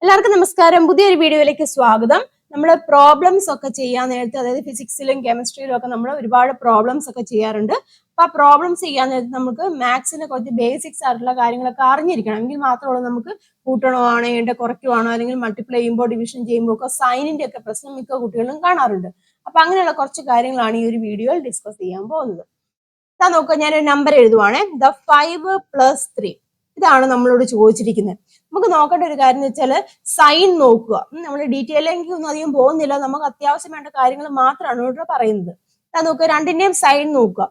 എല്ലാവർക്കും നമസ്കാരം. പുതിയൊരു വീഡിയോയിലേക്ക് സ്വാഗതം. നമ്മൾ പ്രോബ്ലംസ് ഒക്കെ ചെയ്യാൻ നേരത്തെ, അതായത് ഫിസിക്സിലും കെമിസ്ട്രിയിലും ഒക്കെ നമ്മൾ ഒരുപാട് പ്രോബ്ലംസ് ഒക്കെ ചെയ്യാറുണ്ട്. അപ്പൊ ആ പ്രോബ്ലംസ് ചെയ്യാൻ നേരത്തെ നമുക്ക് മാത്സിന് കുറച്ച് ബേസിക്സ് ആയിട്ടുള്ള കാര്യങ്ങളൊക്കെ അറിഞ്ഞിരിക്കണം. എങ്കിൽ മാത്രമേ നമുക്ക് കൂട്ടണോ ആണോ വേണ്ട, കുറയ്ക്കുവാണോ, അല്ലെങ്കിൽ മൾട്ടിപ്ലൈ ചെയ്യുമ്പോൾ ഡിവിഷൻ ചെയ്യുമ്പോൾ ഒക്കെ സൈനിന്റെ ഒക്കെ പ്രശ്നം മിക്ക കുട്ടികളും കാണാറുണ്ട്. അപ്പൊ അങ്ങനെയുള്ള കുറച്ച് കാര്യങ്ങളാണ് ഈ ഒരു വീഡിയോയിൽ ഡിസ്കസ് ചെയ്യാൻ പോകുന്നത്. നോക്കുക, ഞാനൊരു നമ്പർ എഴുതുവാണേ. 5 + 3 ഇതാണ് നമ്മളോട് ചോദിച്ചിരിക്കുന്നത്. നമുക്ക് നോക്കേണ്ട ഒരു കാര്യം എന്ന് വെച്ചാൽ സൈൻ നോക്കുക. നമ്മൾ ഡീറ്റെയിലേക്ക് ഒന്നും അധികം പോകുന്നില്ല, നമുക്ക് അത്യാവശ്യം വേണ്ട കാര്യങ്ങൾ മാത്രമാണ് ഇവിടെ പറയുന്നത്. നോക്കുക, രണ്ടിന്റെയും സൈൻ നോക്കുക.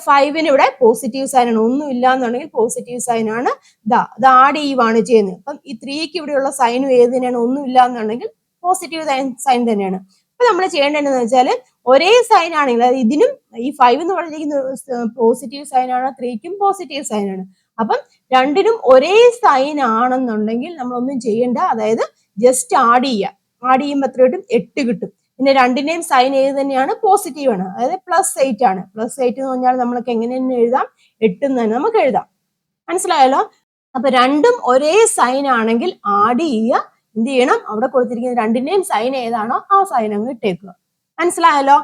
5ന് ഇവിടെ പോസിറ്റീവ് സൈൻ ആണ്, ഒന്നും ഇല്ല എന്നുണ്ടെങ്കിൽ പോസിറ്റീവ് സൈൻ ആണ്. ഇത് ആഡ് ചെയ്യുവാണ് ചെയ്യുന്നത്. അപ്പം ഈ 3ക്ക് ഇവിടെയുള്ള സൈനും ഏത് തന്നെയാണ്? ഒന്നും ഇല്ല എന്നുണ്ടെങ്കിൽ പോസിറ്റീവ് സൈൻ തന്നെയാണ്. അപ്പൊ നമ്മൾ ചെയ്യേണ്ടതെന്ന് വെച്ചാൽ ഒരേ സൈൻ ആണെങ്കിൽ, അതായത് ഇതിനും ഈ 5 എന്ന് പറഞ്ഞിരിക്കുന്ന പോസിറ്റീവ് സൈൻ ആണ്, 3ക്കും പോസിറ്റീവ് സൈൻ ആണ്. അപ്പം രണ്ടിനും ഒരേ സൈൻ ആണെന്നുണ്ടെങ്കിൽ നമ്മളൊന്നും ചെയ്യണ്ട, അതായത് ജസ്റ്റ് ആഡ് ചെയ്യുക. ആഡ് ചെയ്യുമ്പോൾ എത്ര കിട്ടും? 8 കിട്ടും. പിന്നെ രണ്ടിന്റെയും സൈൻ ഏത് തന്നെയാണ്? പോസിറ്റീവ് ആണ്, അതായത് +8 ആണ്. +8 എന്ന് പറഞ്ഞാൽ നമ്മൾക്ക് എങ്ങനെ തന്നെ എഴുതാം? 8 എന്ന് തന്നെ നമുക്ക് എഴുതാം. മനസ്സിലായല്ലോ? അപ്പൊ രണ്ടും ഒരേ സൈൻ ആണെങ്കിൽ ആഡ് ചെയ്യുക. എന്ത് ചെയ്യണം? അവിടെ കൊടുത്തിരിക്കുന്ന രണ്ടിന്റെയും സൈൻ ഏതാണോ ആ സൈൻ അങ്ങ് ഇട്ടേക്കുക. മനസ്സിലായല്ലോ?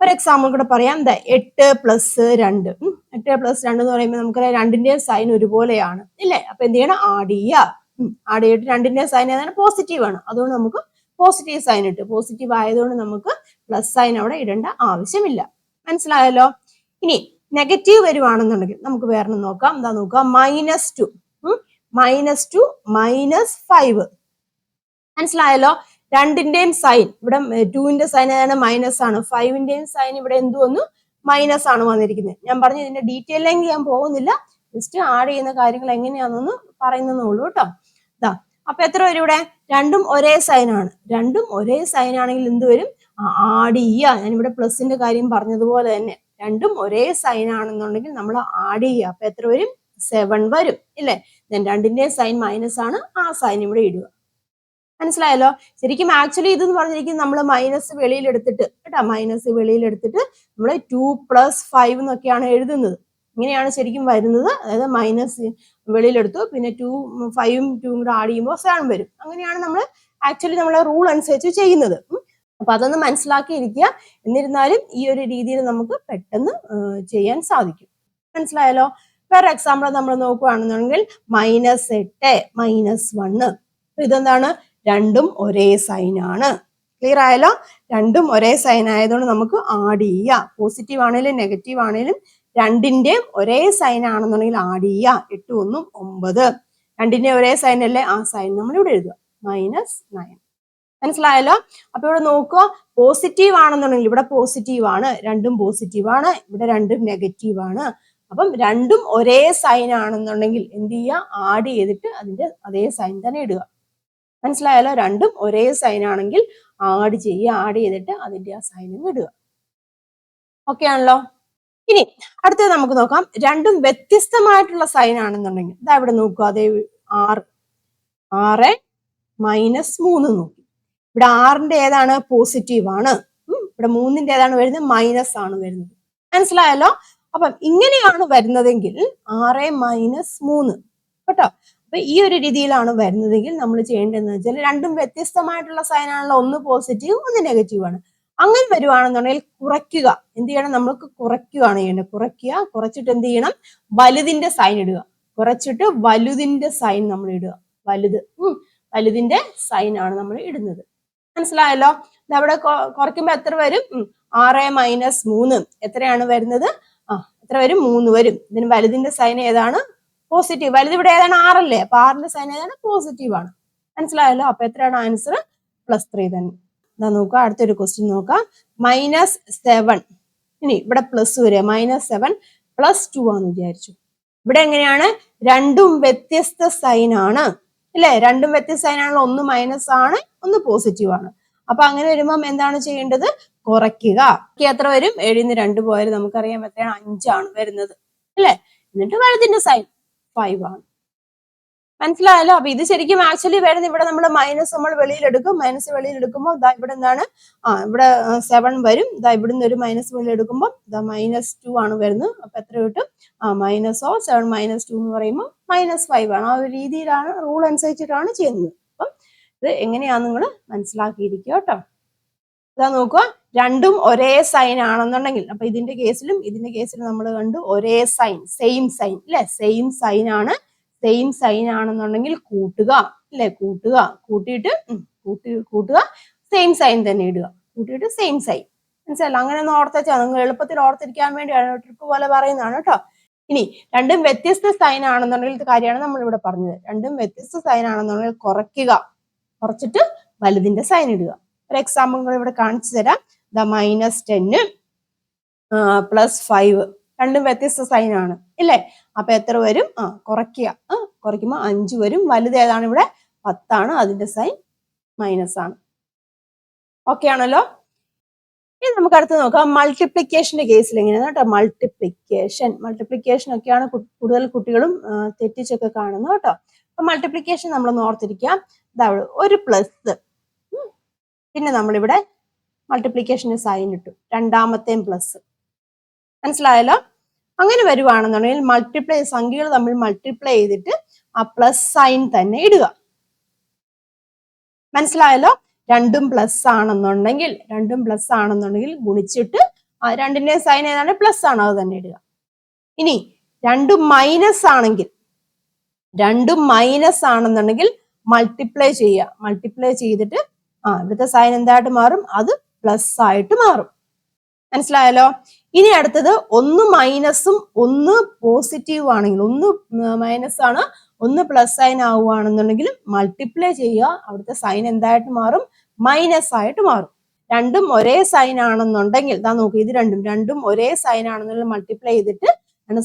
ഒരു എക്സാമ്പിൾ കൂടെ പറയാം. 8 + 2. 8 + 2 എന്ന് പറയുമ്പോൾ നമുക്ക് രണ്ടിന്റെയും സൈൻ ഒരുപോലെയാണ്, ഇല്ലേ? അപ്പൊ എന്ത് ചെയ്യണം? ആഡ് ചെയ്യുക. ആഡ് ചെയ്തിട്ട് രണ്ടിന്റെയും സൈൻ ഏതാണ്? പോസിറ്റീവ് ആണ്. അതുകൊണ്ട് നമുക്ക് പോസിറ്റീവ് സൈൻ ഇട്ട്. പോസിറ്റീവ് ആയതുകൊണ്ട് നമുക്ക് പ്ലസ് സൈൻ അവിടെ ഇടേണ്ട ആവശ്യമില്ല. മനസ്സിലായല്ലോ? ഇനി നെഗറ്റീവ് വരുവാണെന്നുണ്ടെങ്കിൽ നമുക്ക് വേറെ നോക്കാം. എന്താ നോക്കാം? -2. -2 -5. മനസ്സിലായല്ലോ? രണ്ടിന്റെയും സൈൻ ഇവിടെ 2ന്റെ സൈൻ ഏതാണ്? മൈനസ് ആണ്. 5ന്റെയും സൈൻ ഇവിടെ എന്ത് വന്നു? മൈനസ് ആണ് വന്നിരിക്കുന്നത്. ഞാൻ പറഞ്ഞു ഇതിന്റെ ഡീറ്റെയിലേക്ക് ഞാൻ പോകുന്നില്ല, ജസ്റ്റ് ആഡ് ചെയ്യുന്ന കാര്യങ്ങൾ എങ്ങനെയാണെന്ന് പറയുന്നേ ഉള്ളൂ കേട്ടോ. അപ്പൊ എത്ര വരും ഇവിടെ? രണ്ടും ഒരേ സൈൻ ആണ്. രണ്ടും ഒരേ സൈൻ ആണെങ്കിൽ എന്ത് വരും? ആഡ് ചെയ്യുക. ഞാനിവിടെ പ്ലസിന്റെ കാര്യം പറഞ്ഞതുപോലെ തന്നെ രണ്ടും ഒരേ സൈൻ ആണെന്നുണ്ടെങ്കിൽ നമ്മൾ ആഡ് ചെയ്യുക. അപ്പൊ എത്ര വരും? 7 വരും, ഇല്ലേ? രണ്ടിന്റെയും സൈൻ മൈനസ് ആണ്, ആ സൈൻ ഇവിടെ ഇടുക. മനസ്സിലായല്ലോ? ശരിക്കും ആക്ച്വലി ഇതെന്ന് പറഞ്ഞിരിക്കുന്നത് നമ്മൾ മൈനസ് വെളിയിൽ എടുത്തിട്ട് കേട്ടോ, മൈനസ് വെളിയിൽ എടുത്തിട്ട് നമ്മൾ 2 + 5 എന്നൊക്കെയാണ് എഴുതുന്നത്. ഇങ്ങനെയാണ് ശരിക്കും വരുന്നത്. അതായത് മൈനസ് വെളിയിലെടുത്തു, പിന്നെ 5ഉം 2ഉം കൂടെ ആഡ് ചെയ്യുമ്പോൾ 7 വരും. അങ്ങനെയാണ് നമ്മൾ ആക്ച്വലി നമ്മളെ റൂൾ അനുസരിച്ച് ചെയ്യുന്നത്. അപ്പൊ അതൊന്ന് മനസ്സിലാക്കിയിരിക്കുക. എന്നിരുന്നാലും ഈ ഒരു രീതിയിൽ നമുക്ക് പെട്ടെന്ന് ചെയ്യാൻ സാധിക്കും. മനസ്സിലായല്ലോ? വേറെ എക്സാമ്പിൾ നമ്മൾ നോക്കുകയാണെന്നുണ്ടെങ്കിൽ -8 -1. ഇതെന്താണ്? രണ്ടും ഒരേ സൈൻ ആണ്. ക്ലിയർ ആയല്ലോ? രണ്ടും ഒരേ സൈൻ ആയതുകൊണ്ട് നമുക്ക് ആഡ് ചെയ്യാം. പോസിറ്റീവ് ആണെങ്കിലും നെഗറ്റീവ് ആണെങ്കിലും രണ്ടിന്റെയും ഒരേ സൈൻ ആണെന്നുണ്ടെങ്കിൽ ആഡ് ചെയ്യാം. 8 1 9. രണ്ടിന്റെയും ഒരേ സൈൻ അല്ലേ? ആ സൈൻ നമ്മൾ ഇവിടെ എഴുതുക. -9. മനസ്സിലായല്ലോ? അപ്പൊ ഇവിടെ നോക്കുക, പോസിറ്റീവ് ആണെന്നുണ്ടെങ്കിൽ ഇവിടെ പോസിറ്റീവ് ആണ്, രണ്ടും പോസിറ്റീവ് ആണ്. ഇവിടെ രണ്ടും നെഗറ്റീവ് ആണ്. അപ്പം രണ്ടും ഒരേ സൈൻ ആണെന്നുണ്ടെങ്കിൽ എന്ത് ചെയ്യുക? ആഡ് ചെയ്തിട്ട് അതിന്റെ അതേ സൈൻ തന്നെ ഇടുക. മനസ്സിലായല്ലോ? രണ്ടും ഒരേ സൈൻ ആണെങ്കിൽ ആഡ് ചെയ്യുക. ആഡ് ചെയ്തിട്ട് അതിന്റെ ആ സൈൻ ഇടുക. ഓക്കെ ആണല്ലോ? ഇനി അടുത്തത് നമുക്ക് നോക്കാം. രണ്ടും വ്യത്യസ്തമായിട്ടുള്ള സൈൻ ആണെന്നുണ്ടെങ്കിൽ ഇതാ ഇവിടെ നോക്കുക. അതേ 6 -3 നോക്കി. ഇവിടെ 6ന്റെ ഏതാണ്? പോസിറ്റീവ് ആണ്. ഇവിടെ 3ന്റെ ഏതാണ് വരുന്നത്? മൈനസ് ആണ് വരുന്നത്. മനസ്സിലായല്ലോ? അപ്പം ഇങ്ങനെയാണ് വരുന്നതെങ്കിൽ 6 - 3 കേട്ടോ. അപ്പൊ ഈ ഒരു രീതിയിലാണ് വരുന്നതെങ്കിൽ നമ്മൾ ചെയ്യേണ്ടതെന്ന് വെച്ചാൽ രണ്ടും വ്യത്യസ്തമായിട്ടുള്ള സൈൻ ആണല്ലോ, ഒന്ന് പോസിറ്റീവ് ഒന്ന് നെഗറ്റീവ് ആണ്. അങ്ങനെ വരുവാണെന്നുണ്ടെങ്കിൽ കുറയ്ക്കുക. എന്ത് ചെയ്യണം? നമ്മൾക്ക് കുറയ്ക്കുകയാണ് ചെയ്യേണ്ടത്. കുറച്ചിട്ട് എന്ത് ചെയ്യണം? വലുതിന്റെ സൈൻ ഇടുക. കുറച്ചിട്ട് വലുതിന്റെ സൈൻ നമ്മൾ ഇടുക. വലുതിന്റെ സൈൻ ആണ് നമ്മൾ ഇടുന്നത്. മനസ്സിലായല്ലോ? അവിടെ കുറയ്ക്കുമ്പോ എത്ര വരും? 6 - 3 എത്രയാണ് വരുന്നത്? എത്ര വരും? 3 വരും. ഇതിന് വലുതിന്റെ സൈൻ ഏതാണ്? പോസിറ്റീവ്. വലുത് ഇവിടെ ഏതാണ്? 6 അല്ലേ? അപ്പൊ 6ന്റെ സൈൻ ഏതാണ്? പോസിറ്റീവ് ആണ്. മനസ്സിലായല്ലോ? അപ്പൊ എത്രയാണ് ആൻസർ? +3 തന്നെ. എന്താ നോക്കുക, അടുത്തൊരു ക്വസ്റ്റ്യൻ നോക്കാം. -7. ഇനി ഇവിടെ പ്ലസ് വരിക. -7 +2 ആണെന്ന് വിചാരിച്ചു. ഇവിടെ എങ്ങനെയാണ്? രണ്ടും വ്യത്യസ്ത സൈൻ ആണ്, അല്ലേ? രണ്ടും വ്യത്യസ്ത സൈൻ ആണല്ലോ, ഒന്ന് മൈനസ് ആണ്, ഒന്ന് പോസിറ്റീവ് ആണ്. അപ്പൊ അങ്ങനെ വരുമ്പം എന്താണ് ചെയ്യേണ്ടത്? കുറയ്ക്കുക. എത്ര വരും? 7ന്ന് 2 പോയാൽ നമുക്കറിയാം എത്രയാണ്? 5 ആണ് വരുന്നത്, അല്ലേ? എന്നിട്ട് വലുതിന്റെ സൈൻ 5 ആണ്. മനസ്സിലായല്ലോ? അപ്പൊ ഇത് ശരിക്കും ആക്ച്വലി വരുന്നത് ഇവിടെ നമ്മൾ മൈനസ് നമ്മൾ വെളിയിലെടുക്കും. മൈനസ് വെളിയിലെടുക്കുമ്പോൾ ഇവിടെ എന്താണ്? ഇവിടെ 7 വരും. ഇവിടുന്ന് ഒരു മൈനസ് വെളിയിലെടുക്കുമ്പോൾ -2 ആണ് വരുന്നത്. അപ്പൊ എത്ര കിട്ടും? -7 - 2 എന്ന് പറയുമ്പോൾ -5 ആണ്. ആ ഒരു രീതിയിലാണ്, റൂൾ അനുസരിച്ചിട്ടാണ് ചെയ്യുന്നത്. അപ്പം ഇത് എങ്ങനെയാന്ന് നിങ്ങൾ മനസ്സിലാക്കിയിരിക്കുക കേട്ടോ. ഇതാ നോക്കുക, രണ്ടും ഒരേ സൈൻ ആണെന്നുണ്ടെങ്കിൽ, അപ്പൊ ഇതിന്റെ കേസിലും നമ്മൾ കണ്ടു ഒരേ സൈൻ, സെയിം സൈൻ അല്ലെ, സെയിം സൈൻ ആണ്. സെയിം സൈൻ ആണെന്നുണ്ടെങ്കിൽ കൂട്ടുക അല്ലെ, കൂട്ടിയിട്ട് കൂട്ടുക, സെയിം സൈൻ തന്നെ ഇടുക, കൂട്ടിയിട്ട് സെയിം സൈൻ. മനസ്സിലല്ലോ? അങ്ങനെ ഒന്ന് ഓർത്തുവെച്ചാൽ നിങ്ങൾ എളുപ്പത്തിൽ ഓർത്തിരിക്കാൻ വേണ്ടിയാണ്, ട്രിക്ക് പോലെ പറയുന്നതാണ് കേട്ടോ. ഇനി രണ്ടും വ്യത്യസ്ത സൈൻ ആണെന്നുണ്ടെങ്കിൽ കാര്യമാണ് നമ്മൾ ഇവിടെ പറഞ്ഞത്. രണ്ടും വ്യത്യസ്ത സൈൻ ആണെന്നുണ്ടെങ്കിൽ കുറച്ചിട്ട് വലുതിന്റെ സൈൻ ഇടുക. ഒരു എക്സാമ്പിൾ ഇവിടെ കാണിച്ചു തരാം. -10 +5 രണ്ടും വ്യത്യസ്ത സൈൻ ആണ് ഇല്ലേ? അപ്പൊ എത്ര വരും? കുറയ്ക്കുമ്പോ 5 വരും. വലുത് ഏതാണ്? ഇവിടെ 10 ആണ്, അതിന്റെ സൈൻ മൈനസ് ആണ്. ഓക്കെ ആണല്ലോ? ഇനി നമുക്ക് അടുത്ത് നോക്കാം മൾട്ടിപ്ലിക്കേഷന്റെ കേസിൽ എങ്ങനെയാണ് കേട്ടോ. മൾട്ടിപ്ലിക്കേഷൻ ഒക്കെയാണ് കൂടുതൽ കുട്ടികളും തെറ്റിച്ചൊക്കെ കാണുന്നത് കേട്ടോ. അപ്പൊ മൾട്ടിപ്ലിക്കേഷൻ നമ്മൾ ഓർത്തിരിക്കാം. ഒരു പ്ലസ്, പിന്നെ നമ്മളിവിടെ മൾട്ടിപ്ലിക്കേഷന് സൈൻ ഇട്ടു, രണ്ടാമത്തെയും പ്ലസ്. മനസ്സിലായല്ലോ? അങ്ങനെ വരുവാണെന്നുണ്ടെങ്കിൽ സംഖ്യകൾ തമ്മിൽ മൾട്ടിപ്ലൈ ചെയ്തിട്ട് ആ പ്ലസ് സൈൻ തന്നെ ഇടുക. മനസ്സിലായല്ലോ? രണ്ടും പ്ലസ് ആണെന്നുണ്ടെങ്കിൽ ഗുണിച്ചിട്ട് രണ്ടിന്റെയും സൈൻ ഏതാണ്? പ്ലസ് ആണ്, അത് തന്നെ ഇടുക. ഇനി രണ്ടും മൈനസ് ആണെന്നുണ്ടെങ്കിൽ മൾട്ടിപ്ലൈ ചെയ്തിട്ട് ഇവിടുത്തെ സൈൻ എന്തായിട്ട് മാറും? അത് പ്ലസ് ആയിട്ട് മാറും. മനസ്സിലായല്ലോ? ഇനി അടുത്തത് ഒന്ന് മൈനസും ഒന്ന് പോസിറ്റീവ് ആണെങ്കിൽ, ഒന്ന് മൈനസ് ആണ് ഒന്ന് പ്ലസ് സൈൻ ആവുകയാണെന്നുണ്ടെങ്കിലും മൾട്ടിപ്ലൈ ചെയ്യുക, അവിടുത്തെ സൈൻ എന്തായിട്ട് മാറും? മൈനസ് ആയിട്ട് മാറും. രണ്ടും ഒരേ സൈൻ ആണെന്നുണ്ടെങ്കിൽ നോക്കൂ, ഇത് രണ്ടും ഒരേ സൈൻ ആണെന്നുണ്ടെങ്കിൽ മൾട്ടിപ്ലൈ ചെയ്തിട്ട്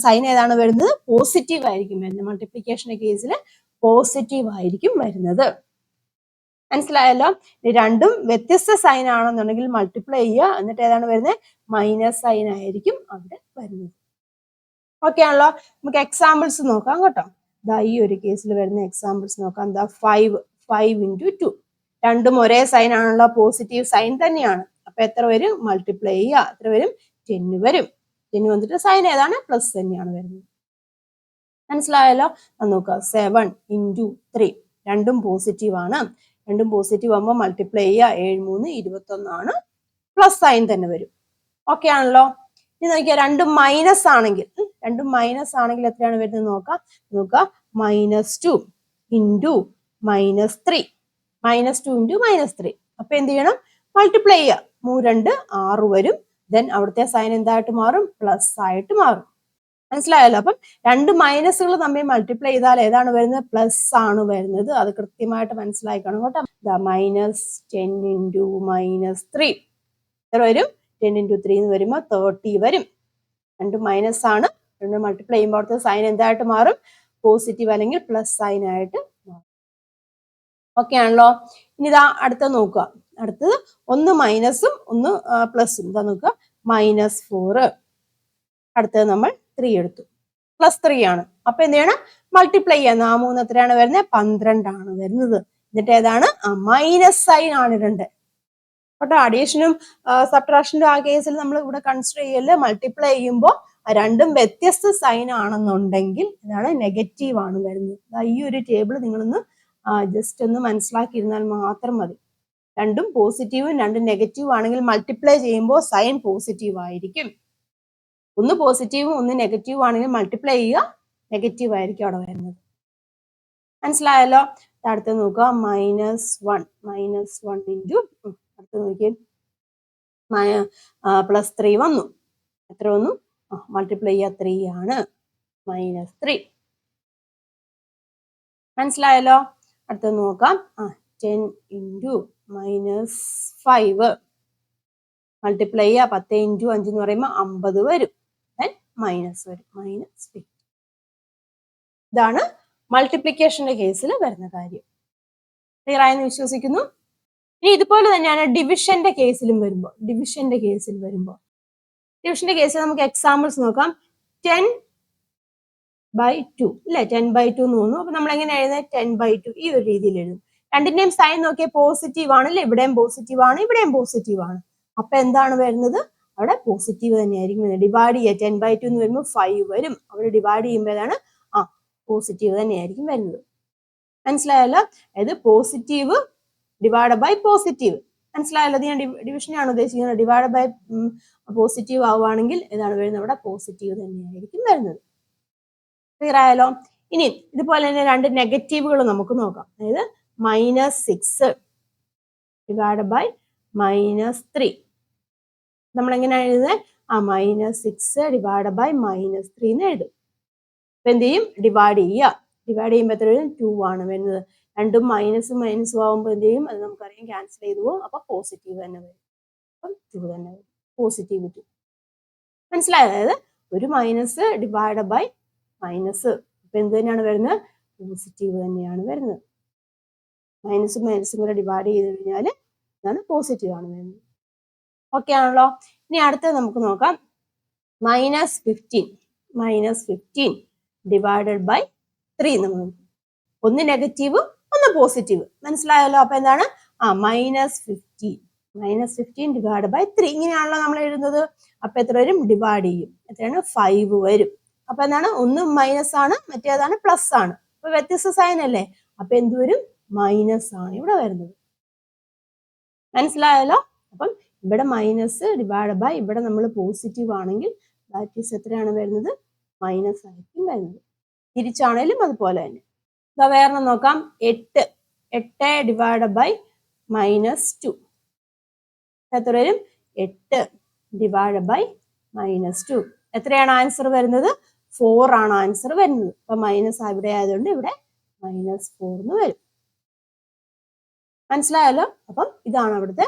സൈൻ ഏതാണ് വരുന്നത്? പോസിറ്റീവ് ആയിരിക്കും വരുന്നത്. മൾട്ടിപ്ലിക്കേഷന്റെ കേസിൽ പോസിറ്റീവ് ആയിരിക്കും വരുന്നത്. മനസ്സിലായല്ലോ? രണ്ടും വ്യത്യസ്ത സൈൻ ആണെന്നുണ്ടെങ്കിൽ മൾട്ടിപ്ലൈ ചെയ്യുക, എന്നിട്ട് ഏതാണ് വരുന്നത്? മൈനസ് സൈൻ ആയിരിക്കും അവിടെ വരുന്നത്. ഓക്കെ ആണല്ലോ? നമുക്ക് എക്സാമ്പിൾസ് നോക്കാം കേട്ടോ. ഈ ഒരു കേസിൽ വരുന്ന എക്സാമ്പിൾസ് നോക്കാം. 5 × 2 രണ്ടും ഒരേ സൈൻ ആണല്ലോ, പോസിറ്റീവ് സൈൻ തന്നെയാണ്. അപ്പൊ എത്ര വരും? മൾട്ടിപ്ലൈ ചെയ്യുക, എത്ര വരും? 10 വരും. 10 വന്നിട്ട് സൈൻ ഏതാണ്? പ്ലസ് തന്നെയാണ് വരുന്നത്. മനസ്സിലായല്ലോ? നോക്കുക, 7 × 3 രണ്ടും പോസിറ്റീവ് ആണ്. രണ്ടും പോസിറ്റീവ് ആകുമ്പോൾ മൾട്ടിപ്ലൈ ചെയ്യുക, 7 × 3 21 ആണ്, പ്ലസ് സൈൻ തന്നെ വരും. ഓക്കെ ആണല്ലോ? ഇനി നോക്കിയാൽ രണ്ടും മൈനസ് ആണെങ്കിൽ എത്രയാണ് വരുന്നത് നോക്കാം. -2 × -3 -2 × -3. അപ്പൊ എന്ത് ചെയ്യണം? മൾട്ടിപ്ലൈ ചെയ്യുക, 3 × 2 6 വരും. ദെൻ അവിടുത്തെ സൈൻ എന്തായിട്ട് മാറും? പ്ലസ് ആയിട്ട് മാറും. മനസ്സിലായല്ലോ? അപ്പം രണ്ട് മൈനസുകൾ തമ്മിൽ മൾട്ടിപ്ലൈ ചെയ്താൽ ഏതാണ് വരുന്നത്? പ്ലസ് ആണ് വരുന്നത്. അത് കൃത്യമായിട്ട് മനസ്സിലാക്കണം കേട്ടോ. -10 × -3 എത്ര വരും? 10 × 3 എന്ന് വരുമ്പോൾ 30 വരും. രണ്ട് മൈനസ് ആണ്, രണ്ട് മൾട്ടിപ്ലൈ ചെയ്യുമ്പോൾ സൈൻ എന്തായിട്ട് മാറും? പോസിറ്റീവ് അല്ലെങ്കിൽ പ്ലസ് സൈൻ ആയിട്ട് മാറും. ഓക്കെ ആണല്ലോ? ഇനി അടുത്ത നോക്കുക. അടുത്തത് ഒന്ന് മൈനസും ഒന്ന് പ്ലസും. നോക്കുക, -4. അടുത്തത് നമ്മൾ 3 എടുത്തു, +3 ആണ്. അപ്പൊ എന്ത് ചെയ്യണം? മൾട്ടിപ്ലൈ ചെയ്യാം. 3 എത്രയാണ് വരുന്നത്? 12 ആണ് വരുന്നത്. എന്നിട്ട് ഏതാണ്? മൈനസ് സൈൻ ആണ് ഇടേണ്ടത് കേട്ടോ. അഡീഷനും സബ്ട്രാക്ഷനും ആ കേസിൽ നമ്മൾ ഇവിടെ കൺസിഡർ ചെയ്യല്. മൾട്ടിപ്ലൈ ചെയ്യുമ്പോൾ രണ്ടും വ്യത്യസ്ത സൈൻ ആണെന്നുണ്ടെങ്കിൽ ഇതാണ് നെഗറ്റീവ് ആണ് വരുന്നത്. ഈ ഒരു ടേബിൾ നിങ്ങളൊന്ന് ജസ്റ്റ് ഒന്ന് മനസ്സിലാക്കിയിരുന്നാൽ മാത്രം മതി. രണ്ടും പോസിറ്റീവും രണ്ടും നെഗറ്റീവ് ആണെങ്കിൽ മൾട്ടിപ്ലൈ ചെയ്യുമ്പോൾ സൈൻ പോസിറ്റീവ് ആയിരിക്കും. ഒന്ന് പോസിറ്റീവും ഒന്ന് നെഗറ്റീവ് ആണെങ്കിൽ മൾട്ടിപ്ലൈ ചെയ്യുക, നെഗറ്റീവ് ആയിരിക്കും അവിടെ വരുന്നത്. മനസ്സിലായല്ലോ? അടുത്ത് നോക്കുക, -1 × അടുത്ത് നോക്കിയേ, +3 വന്നു. എത്ര വന്നു? മൾട്ടിപ്ലൈ ചെയ്യുക, 3 ആണ്, -3. മനസ്സിലായല്ലോ? അടുത്ത് നോക്കാം, 10 × -5 മൾട്ടിപ്ലൈ ചെയ്യുക, 10 × 5 എന്ന് പറയുമ്പോൾ 50 വരും. മൈനസ് വരും, -50. ഇതാണ് മൾട്ടിപ്ലിക്കേഷന്റെ കേസിൽ വരുന്ന കാര്യം. ക്ലിയർ ആയെന്ന് വിശ്വസിക്കുന്നു. ഇനി ഇതുപോലെ തന്നെയാണ് ഡിവിഷന്റെ കേസിലും വരുമ്പോൾ. ഡിവിഷന്റെ കേസിൽ നമുക്ക് എക്സാമ്പിൾസ് നോക്കാം. 10/2 അല്ലെ, 10/2 എന്ന് തോന്നുന്നു. അപ്പൊ നമ്മൾ എങ്ങനെ എഴുതുന്നത്? 10/2 ഈ ഒരു രീതിയിൽ എഴുതും. രണ്ടിന്റെയും സൈൻ നോക്കിയാൽ പോസിറ്റീവ് ആണ് അല്ലെ, ഇവിടെയും പോസിറ്റീവ് ആണ്, ഇവിടെയും പോസിറ്റീവ് ആണ്. അപ്പൊ എന്താണ് വരുന്നത്? അവിടെ പോസിറ്റീവ് തന്നെയായിരിക്കും. ഡിവൈഡ് ചെയ്യുക, 10/2 എന്ന് വരുമ്പോൾ 5 വരും. അവിടെ ഡിവൈഡ് ചെയ്യുമ്പോൾ ഏതാണ്? പോസിറ്റീവ് തന്നെയായിരിക്കും വരുന്നത്. മനസ്സിലായല്ലോ? അതായത് പോസിറ്റീവ് ഡിവൈഡ് ബൈ പോസിറ്റീവ്. മനസ്സിലായല്ലോ? ഇത് ഞാൻ ഡിവിഷനാണ് ഉദ്ദേശിക്കുന്നത്. ഡിവൈഡ് ബൈ പോസിറ്റീവ് ആവുകയാണെങ്കിൽ ഏതാണ് വരുന്നത്? ഇവിടെ പോസിറ്റീവ് തന്നെയായിരിക്കും വരുന്നത്. ക്ലിയർ ആയാലോ? ഇനി ഇതുപോലെ തന്നെ രണ്ട് നെഗറ്റീവുകൾ നമുക്ക് നോക്കാം. അതായത് -6 ഡിവൈഡ് ബൈ -3. നമ്മൾ എങ്ങനെയാണ് എഴുതുന്നത്? -6 ഡിവൈഡ് ബൈ -3 എന്ന് എഴുതും. അപ്പൊ എന്ത് ചെയ്യും? ഡിവൈഡ് ചെയ്യുക. ഡിവൈഡ് ചെയ്യുമ്പോൾ എത്ര വരും? 2 ആണ് വരുന്നത്. രണ്ടും മൈനസും ആകുമ്പോൾ എന്ത് ചെയ്യും? അത് നമുക്കറിയാം, ക്യാൻസൽ ചെയ്തു പോകും. അപ്പൊ പോസിറ്റീവ് തന്നെ വരും. അപ്പം 2 തന്നെ വരും. പോസിറ്റീവ് 2. മനസ്സിലായത്? അതായത് ഒരു മൈനസ് ഡിവൈഡ് ബൈ മൈനസ്. അപ്പൊ എന്ത് തന്നെയാണ് വരുന്നത്? പോസിറ്റീവ് തന്നെയാണ് വരുന്നത്. മൈനസും കൂടെ ഡിവൈഡ് ചെയ്ത് കഴിഞ്ഞാൽ ഇതാണ് പോസിറ്റീവ് ആണ് വരുന്നത്. ഓക്കെ ആണല്ലോ? ഇനി അടുത്തത് നമുക്ക് നോക്കാം. -15 ഡിവൈഡഡ് ബൈ 3 നമ്മൾ ഒന്ന് നെഗറ്റീവ് ഒന്ന് പോസിറ്റീവ്. മനസ്സിലായല്ലോ? അപ്പൊ എന്താണ്? -15 ഡിവൈഡ് ബൈ 3 ഇങ്ങനെയാണല്ലോ നമ്മൾ എഴുതുന്നത്. അപ്പൊ എത്ര വരും? ഡിവൈഡ് ചെയ്യും. എത്രയാണ്? 5 വരും. അപ്പൊ എന്താണ്? ഒന്ന് മൈനസ് ആണ്, മറ്റേതാണ് പ്ലസ് ആണ്. അപ്പൊ വ്യത്യസ്ത സൈൻ അല്ലേ? അപ്പൊ എന്ത് വരും? മൈനസ് ആണ് ഇവിടെ വരുന്നത്. മനസ്സിലായല്ലോ? അപ്പം ഇവിടെ മൈനസ് ഡിവൈഡ് ബൈ ഇവിടെ നമ്മൾ പോസിറ്റീവ് ആണെങ്കിൽ ദാറ്റ് ഈസ് എത്രയാണ് വരുന്നത്? മൈനസ് ആയിരിക്കും വരുന്നത്. തിരിച്ചാണേലും അതുപോലെ തന്നെ. ഇതാ വേറെ നോക്കാം. 8 ഡിവൈഡ് ബൈ -2 എത്ര വരും? 8 ഡിവൈഡ് ബൈ -2 എത്രയാണ് ആൻസർ വരുന്നത്? 4 ആണ് ആൻസർ വരുന്നത്. അപ്പൊ മൈനസ് ഇവിടെ ആയതുകൊണ്ട് ഇവിടെ -4 എന്ന് വരും. മനസ്സിലായല്ലോ? അപ്പം ഇതാണ് അവിടുത്തെ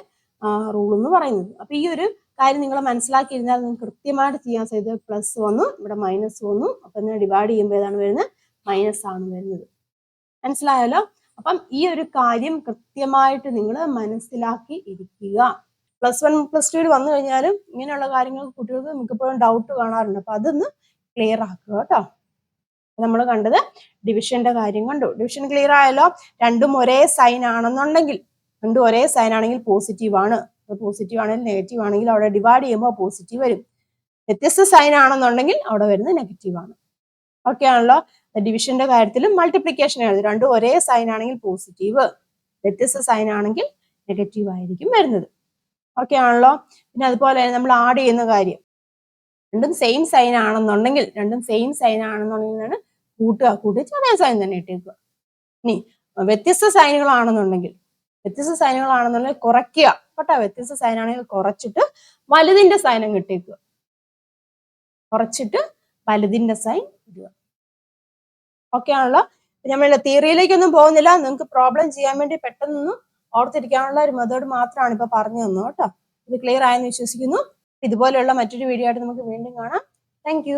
റൂൾ എന്ന് പറയുന്നത്. അപ്പൊ ഈ ഒരു കാര്യം നിങ്ങൾ മനസ്സിലാക്കിയിരുന്നാൽ നിങ്ങൾക്ക് കൃത്യമായിട്ട് ചെയ്യാൻ സാധിക്കും. പ്ലസ് വന്നു, ഇവിടെ മൈനസ് വന്നു. അപ്പൊ ഡിവൈഡ് ചെയ്യുമ്പോൾ ഏതാണ് വരുന്നത്? മൈനസ് ആണ് വരുന്നത്. മനസ്സിലായല്ലോ? അപ്പം ഈ ഒരു കാര്യം കൃത്യമായിട്ട് നിങ്ങൾ മനസ്സിലാക്കി ഇരിക്കുക. +1 +2 വന്നു കഴിഞ്ഞാലും ഇങ്ങനെയുള്ള കാര്യങ്ങൾ കുട്ടികൾക്ക് മിക്കപ്പോഴും ഡൗട്ട് കാണാറുണ്ട്. അപ്പൊ അതൊന്ന് ക്ലിയർ ആക്കുക കേട്ടോ. നമ്മൾ കണ്ടത് ഡിവിഷന്റെ കാര്യം കണ്ടു. ഡിവിഷൻ ക്ലിയർ ആയല്ലോ? രണ്ടും ഒരേ സൈൻ ആണെന്നുണ്ടെങ്കിൽ, രണ്ടും ഒരേ സൈൻ ആണെങ്കിൽ പോസിറ്റീവ് ആണ്. പോസിറ്റീവ് ആണെങ്കിൽ നെഗറ്റീവ് ആണെങ്കിൽ അവിടെ ഡിവൈഡ് ചെയ്യുമ്പോൾ പോസിറ്റീവ് വരും. വ്യത്യസ്ത സൈൻ ആണെന്നുണ്ടെങ്കിൽ അവിടെ വരുന്നത് നെഗറ്റീവ് ആണ്. ഓക്കെ ആണല്ലോ? ഡിവിഷന്റെ കാര്യത്തിലും മൾട്ടിപ്ലിക്കേഷൻ ആണ്. രണ്ടും ഒരേ സൈൻ ആണെങ്കിൽ പോസിറ്റീവ്, വ്യത്യസ്ത സൈൻ ആണെങ്കിൽ നെഗറ്റീവ് ആയിരിക്കും വരുന്നത്. ഓക്കെ ആണല്ലോ? പിന്നെ അതുപോലെ നമ്മൾ ആഡ് ചെയ്യുന്ന കാര്യം, രണ്ടും സെയിം സൈൻ ആണെന്നുണ്ടെങ്കിൽ കൂട്ടിച്ച് അതേ സൈൻ തന്നെ ഇട്ടേക്കുക. ഇനി വ്യത്യസ്ത സൈനുകളാണെന്നുണ്ടെങ്കിൽ കുറയ്ക്കുക കേട്ടോ. വ്യത്യസ്ത സൈൻ ആണെങ്കിൽ കുറച്ചിട്ട് വലുതിന്റെ സൈൻ അങ്ങ് ഇട്ടേക്കുക. കുറച്ചിട്ട് വലുതിന്റെ സൈൻ ഇടുക. ഓക്കെ ആണല്ലോ? നമ്മൾ തിയറിയിലേക്കൊന്നും പോകുന്നില്ല. നിങ്ങൾക്ക് പ്രോബ്ലം ചെയ്യാൻ വേണ്ടി പെട്ടെന്നൊന്നും ഓർത്തിരിക്കാനുള്ള ഒരു മെത്തേഡ് മാത്രമാണ് ഇപ്പൊ പറഞ്ഞു തന്നു കേട്ടോ. ഇത് ക്ലിയർ ആയെന്ന് വിശ്വസിക്കുന്നു. ഇതുപോലെയുള്ള മറ്റൊരു വീഡിയോ ആയിട്ട് നമുക്ക് വീണ്ടും കാണാം. താങ്ക്